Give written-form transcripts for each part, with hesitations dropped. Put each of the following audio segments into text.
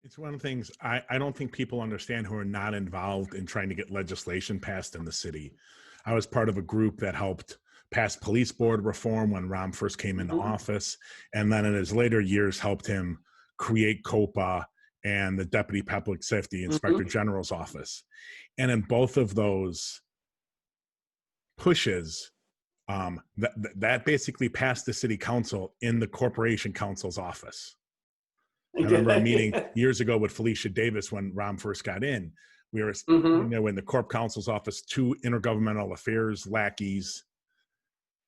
It's one of the things I don't think people understand who are not involved in trying to get legislation passed in the city. I was part of a group that helped pass police board reform when Rahm first came into Mhm, office, and then in his later years helped him create COPA and the Deputy Public Safety Inspector mhm. General's office. And in both of those pushes, that basically passed the city council in the corporation counsel's office. I remember a meeting years ago with Felicia Davis when Rom first got in. We were, Mhm. in the Corp Council's office, two intergovernmental affairs lackeys,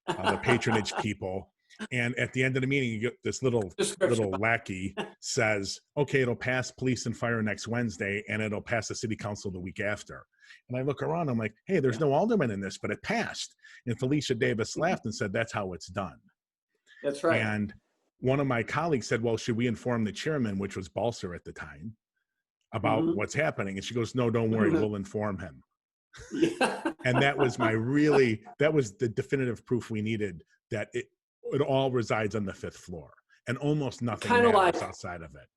the patronage people, and at the end of the meeting, you get this Description. little lackey says, "Okay, it'll pass police and fire next Wednesday, and it'll pass the city council the week after." And I look around, I'm like, "Hey, there's Yeah. no alderman in this, but it passed." And Felicia Davis Mhm. laughed and said, "That's how it's done." That's right. And one of my colleagues said, "Well, should we inform the chairman," which was Balser at the time, "about Mhm. what's happening?" And she goes, "No, don't worry, we'll inform him." Yeah. And that was that was the definitive proof we needed that it all resides on the fifth floor and almost nothing Kind of matters like outside of it.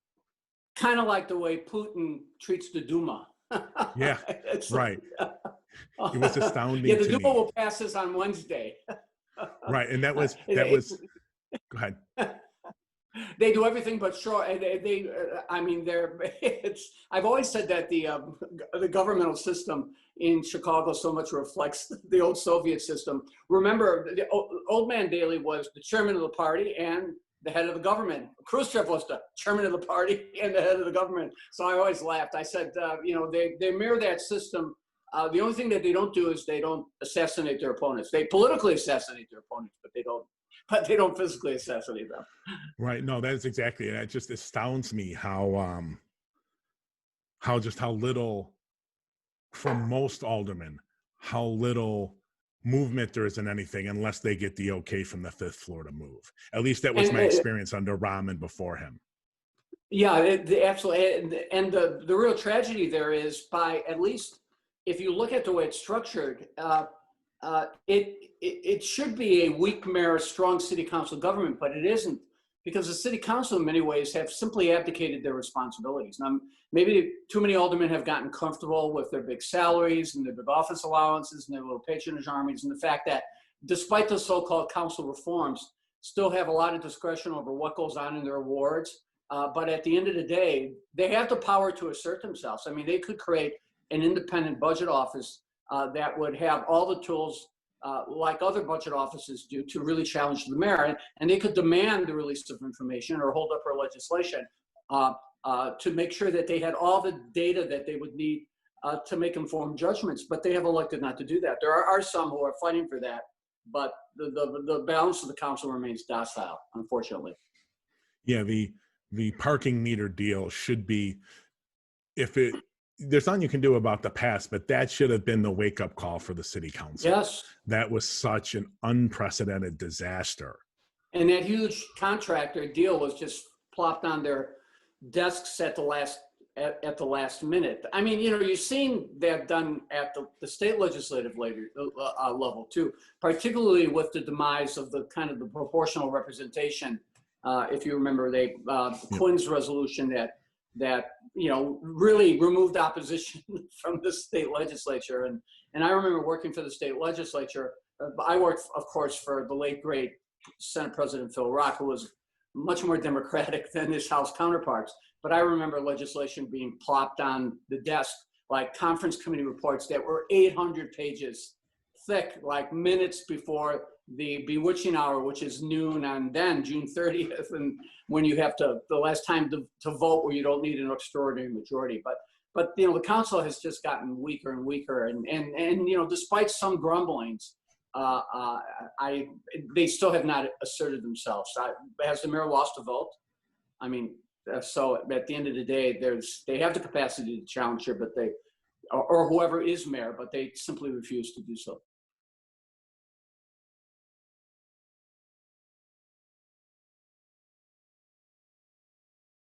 kind of like the way Putin treats the Duma. Yeah, It's like, right. It was yeah, astounding the to Duma me. will pass this on Wednesday. Right. And It, go ahead. they do everything but short. I mean, they're. It's. I've always said that the governmental system in Chicago so much reflects the old Soviet system. Remember, the old man Daley was the chairman of the party and the head of the government. Khrushchev was the chairman of the party and the head of the government. So I always laughed. I said, they mirror that system. The only thing that they don't do is they don't assassinate their opponents. They politically assassinate their opponents, but they don't physically assassinate them. Right. No, that is exactly it. It just astounds me how little from most aldermen, how little movement there is in anything unless they get the okay from the fifth floor to move. At least that was And my experience under Rahman before him. yeah, absolutely. And the real tragedy there is by at least if you look at the way it's structured, it should be a weak mayor, strong city council government, but it isn't because the city council in many ways have simply abdicated their responsibilities. Now, maybe too many aldermen have gotten comfortable with their big salaries and their big office allowances and their little patronage armies, and the fact that despite the so-called council reforms, still have a lot of discretion over what goes on in their wards. But at the end of the day, they have the power to assert themselves. I mean, they could create an independent budget office that would have all the tools like other budget offices do to really challenge the mayor. And they could demand the release of information or hold up her legislation to make sure that they had all the data that they would need to make informed judgments. But they have elected not to do that. There are some who are fighting for that, but the balance of the council remains docile, unfortunately. Yeah, the parking meter deal should be if it there's nothing you can do about the past, but that should have been the wake up call for the city council. Yes. That was such an unprecedented disaster. And that huge contractor deal was just plopped on their desks at the last minute. I mean, you've seen that done at the state legislative level too, particularly with the demise of the kind of the proportional representation. If you remember, Yep. Quinn's resolution that really removed opposition from the state legislature, and I remember working for the state legislature. I worked, of course, for the late great Senate President Phil Rock, who was much more democratic than his House counterparts. But I remember legislation being plopped on the desk, like conference committee reports that were 800 pages thick, like minutes before the bewitching hour, which is noon on then June 30th, and when you have the last time to vote where you don't need an extraordinary majority. But the council has just gotten weaker and weaker, and despite some grumblings, uh, uh, they still have not asserted themselves. Has the mayor lost a vote? I mean, so at the end of the day, they have the capacity to challenge her, but or whoever is mayor, but they simply refuse to do so.